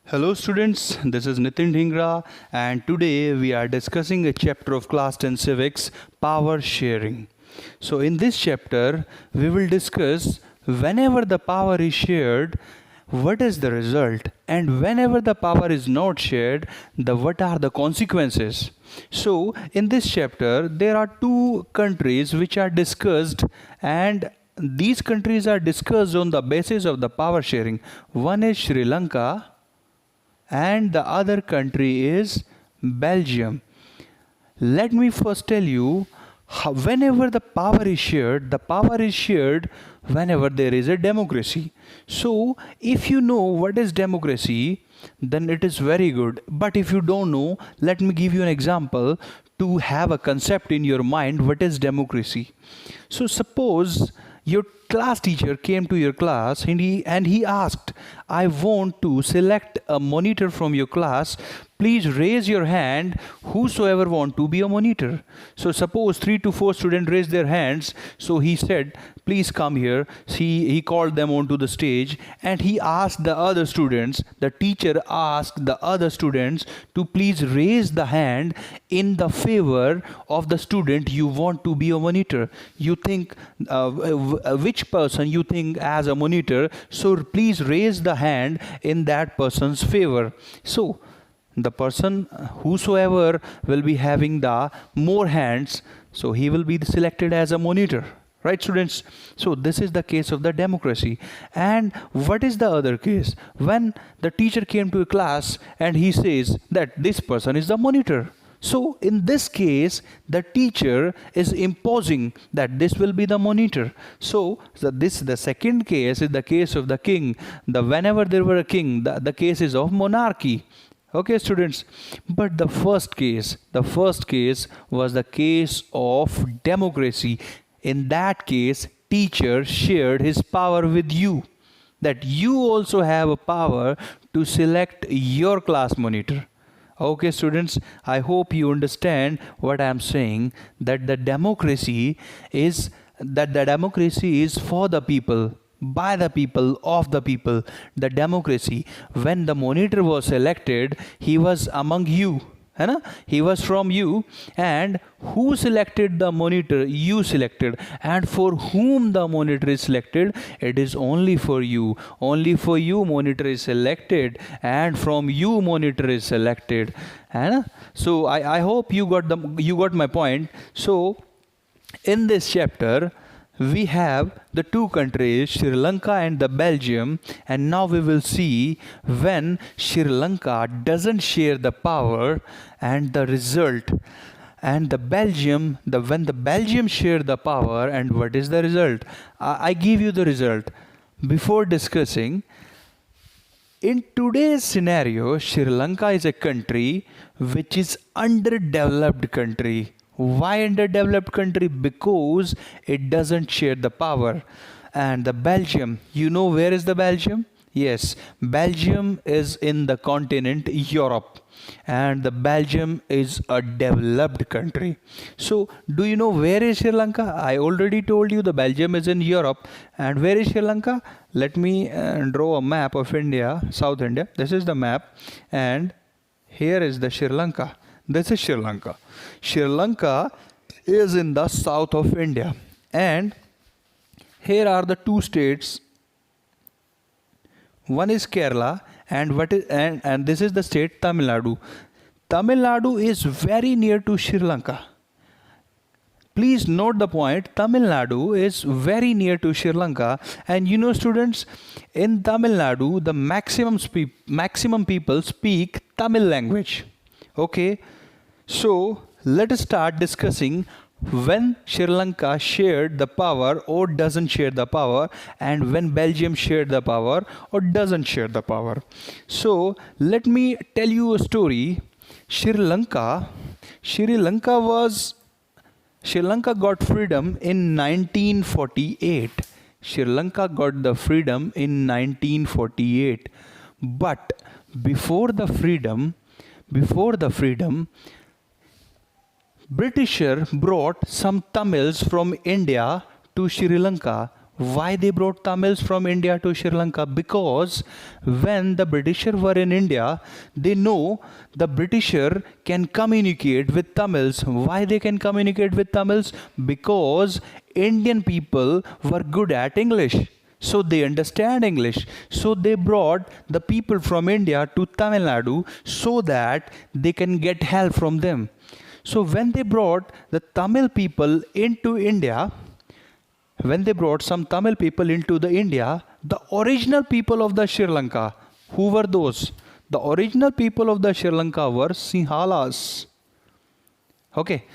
Hello students, this is Nitin Dhingra and today we are discussing a chapter of class 10 civics, power sharing. So in this chapter we will discuss whenever the power is shared, what is the result, and whenever the power is not shared, what are the consequences. So in this chapter there are two countries which are discussed, and these countries are discussed on the basis of the power sharing. One is Sri Lanka and the other country is Belgium. Let me first tell you whenever the power is shared whenever there is a democracy. So if you know what is democracy, then it is very good. But if you don't know, let me give you an example to have a concept in your mind what is democracy. So suppose your class teacher came to your class and he asked, I want to select a monitor from your class. Please raise your hand whosoever want to be a monitor. So suppose 3 to 4 students raised their hands. So he said, please come here. He called them onto the stage and he asked the other students, the teacher asked the other students to please raise the hand in the favor of the student you want to be a monitor. You think which person you think as a monitor, so please raise the hand in that person's favor. So the person whosoever will be having the more hands, so he will be selected as a monitor. Right, students? So this is the case of the democracy. And what is the other case? When the teacher came to a class and he says that this person is the monitor. So in this case, the teacher is imposing that this will be the monitor. So the second case is the case of the king. Whenever there were a king, the case is of monarchy. Okay, students. But the first case was the case of democracy. In that case, teacher shared his power with you, that you also have a power to select your class monitor. Okay, students, I hope you understand what I am saying, that the democracy is for the people, by the people, of the people. The democracy, when the monitor was selected, he was among you. He was from you, and who selected the monitor? You selected. And for whom the monitor is selected? It is only for you. Only for you monitor is selected, and from you monitor is selected. So I hope you got my point. So in this chapter we have the two countries, Sri Lanka and the Belgium, and now we will see when Sri Lanka doesn't share the power and the result, and when the Belgium share the power, and what is the result. I give you the result before discussing. In today's scenario, Sri Lanka is a country which is underdeveloped country. Why underdeveloped country? Because it doesn't share the power. And the Belgium, you know where is the Belgium? Yes, Belgium is in the continent Europe, and the Belgium is a developed country. So do you know where is Sri Lanka? I already told you the Belgium is in Europe. And where is Sri Lanka? Let me draw a map of India, South India. This is the map, and here is the Sri Lanka. This is Sri Lanka. Sri Lanka is in the south of India, and here are the two states. One is Kerala, and this is the state Tamil Nadu. Tamil Nadu is very near to Sri Lanka. Please note the point, Tamil Nadu is very near to Sri Lanka. And you know, students, in Tamil Nadu, the maximum people speak Tamil language. Okay, so let us start discussing when Sri Lanka shared the power or doesn't share the power, and when Belgium shared the power or doesn't share the power. So let me tell you a story. Sri Lanka got freedom in 1948. Sri Lanka got the freedom in 1948. But before the freedom, Britisher brought some Tamils from India to Sri Lanka. Why they brought Tamils from India to Sri Lanka? Because when the Britisher were in India, they know the Britisher can communicate with Tamils. Why they can communicate with Tamils? Because Indian people were good at English. So they understand English. So they brought the people from India to Tamil Nadu so that they can get help from them. So when they brought the Tamil people into India, when they brought some Tamil people into the India, the original people of the Sri Lanka, who were those? The original people of the Sri Lanka were Sinhalas. Okay.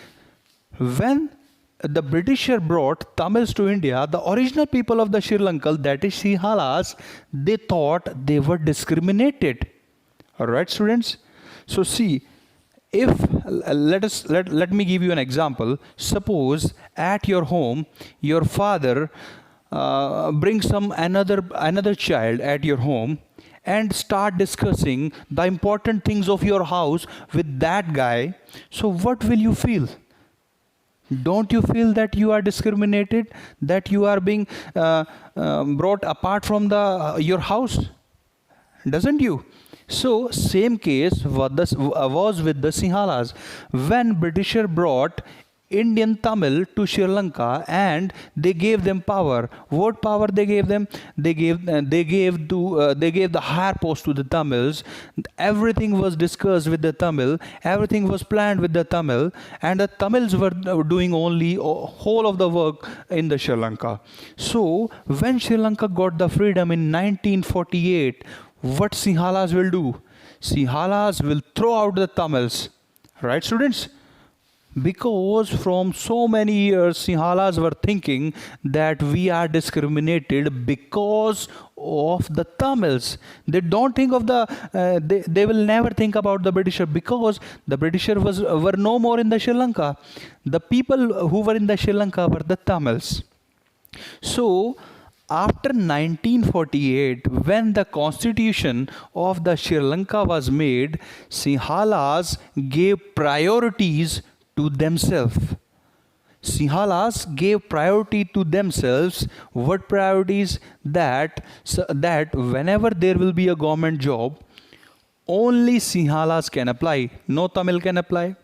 When the Britisher brought Tamils to India, the original people of the Sri Lanka, that is Sinhalas, they thought they were discriminated. Alright, students? So see, if let me give you an example. Suppose at your home your father brings another child at your home and start discussing the important things of your house with that guy. So what will you feel? Don't you feel that you are discriminated, that you are being brought apart from your house? Doesn't you? So same case was with the Sinhalas. When Britisher brought Indian Tamil to Sri Lanka and they gave them power. What power they gave them? They gave the higher post to the Tamils. Everything was discussed with the Tamil. Everything was planned with the Tamil, and the Tamils were doing only whole of the work in the Sri Lanka. So when Sri Lanka got the freedom in 1948, what Sinhalas will do? Sinhalas will throw out the Tamils. Right, students? Because from so many years, Sinhalas were thinking that we are discriminated because of the Tamils. They don't think of they will never think about the Britisher, because the Britisher were no more in the Sri Lanka. The people who were in the Sri Lanka were the Tamils. So, after 1948, when the constitution of the Sri Lanka was made, Sinhalas gave priorities to themselves. Sinhalas gave priority to themselves. What priorities? That whenever there will be a government job, only Sinhalas can apply. No Tamil can apply.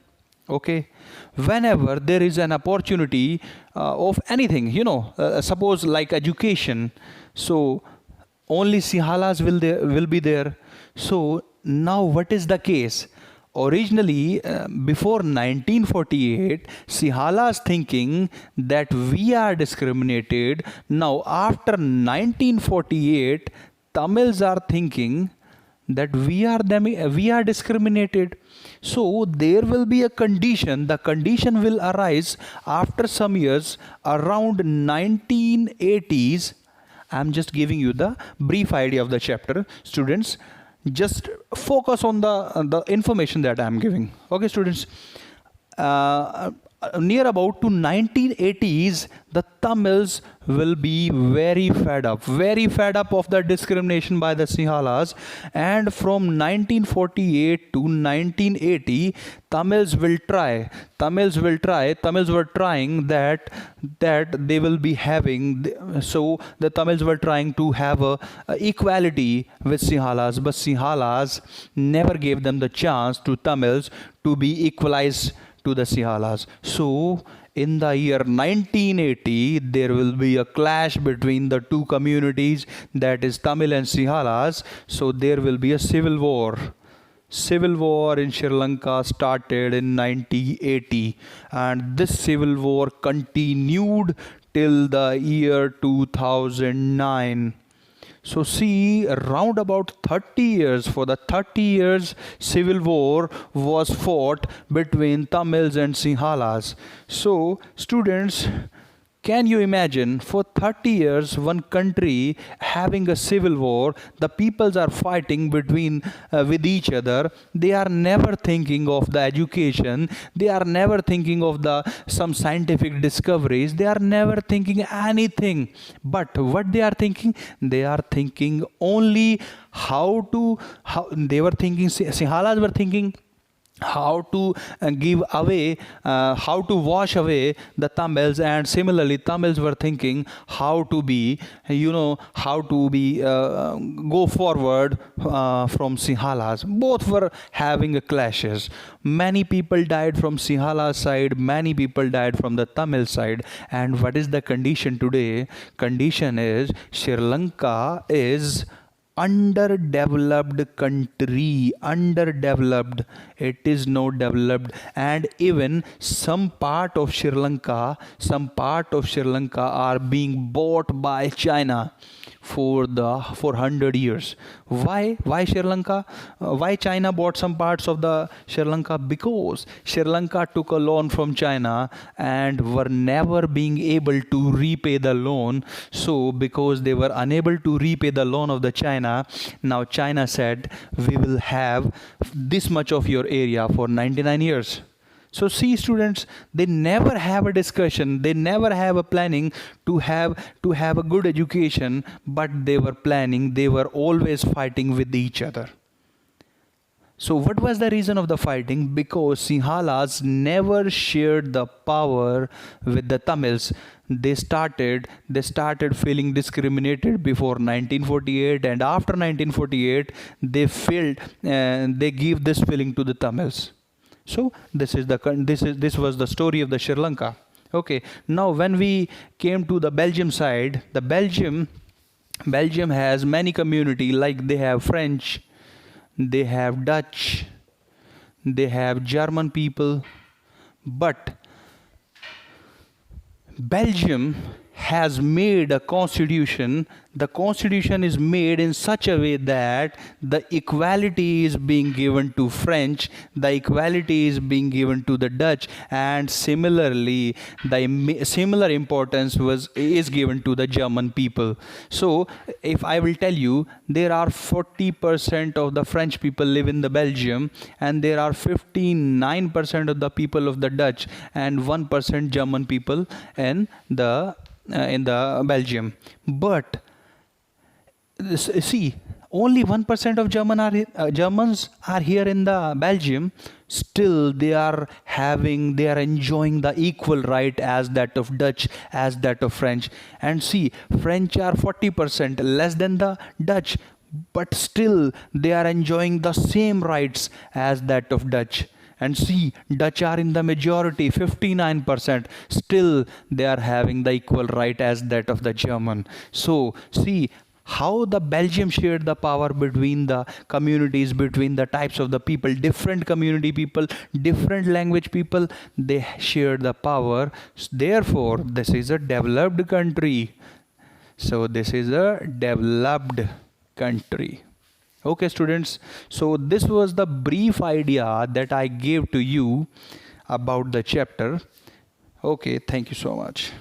Okay. Whenever there is an opportunity of anything, suppose like education, so only Sinhalas will be there. So now what is the case? Originally, before 1948, Sinhalas thinking that we are discriminated. Now after 1948, Tamils are thinking that we are discriminated. So there will be a condition. The condition will arise after some years, around 1980s. I'm just giving you the brief idea of the chapter. Students, just focus on the information that I'm giving. Okay, students. Near about to 1980s, the Tamils will be very fed up of the discrimination by the Sinhalas, and from 1948 to 1980, Tamils were trying that they will be having, so the Tamils were trying to have a equality with Sinhalas, but Sinhalas never gave them the chance to Tamils to be equalized to the Sinhalas. So in the year 1980, there will be a clash between the two communities, that is Tamil and Sinhalas. So there will be a civil war. Civil war in Sri Lanka started in 1980, and this civil war continued till the year 2009. So see, around about 30 years, for the 30 years, civil war was fought between Tamils and Sinhalas. So students, can you imagine, for 30 years, one country having a civil war, the peoples are fighting with each other. They are never thinking of the education. They are never thinking of some scientific discoveries. They are never thinking anything. But what they are thinking? They are thinking only how they were thinking, Sinhalas were thinking how to give away, how to wash away the Tamils, and similarly Tamils were thinking how to be, how to be go forward from Sinhalas. Both were having a clashes. Many people died from Sinhala side, many people died from the Tamil side. And what is the condition today? Condition is Sri Lanka is underdeveloped country, underdeveloped. It is not developed. And even some part of Sri Lanka, are being bought by China for 100 years. Why Sri Lanka? Why China bought some parts of the Sri Lanka? Because Sri Lanka took a loan from China and were never being able to repay the loan. So because they were unable to repay the loan of the China, now China said, we will have this much of your area for 99 years. So see, students, they never have a discussion, they never have a planning to have a good education, but they were planning, they were always fighting with each other. So what was the reason of the fighting? Because Sinhalas never shared the power with the Tamils. They started feeling discriminated before 1948, and after 1948 they felt they gave this feeling to the Tamils. So this was the story of the Sri Lanka. Okay, now when we came to the Belgium side, the Belgium has many community, like they have French, they have Dutch, they have German people, but Belgium has made a constitution. The constitution is made in such a way that the equality is being given to French, the equality is being given to the Dutch, and similarly the similar importance is given to the German people. So if I will tell you, there are 40% of the French people live in the Belgium, and there are 59% of the people of the Dutch and 1% German people in the Belgium. But see, only 1% of Germans are here in the Belgium. Still they are enjoying the equal right as that of Dutch, as that of French. And see, French are 40% less than the Dutch, but still they are enjoying the same rights as that of Dutch. And see, Dutch are in the majority, 59%. Still, they are having the equal right as that of the German. So, see how the Belgium shared the power between the communities, between the types of the people, different community people, different language people, they shared the power. Therefore, this is a developed country. So, this is a developed country. Okay, students, so this was the brief idea that I gave to you about the chapter. Okay, thank you so much.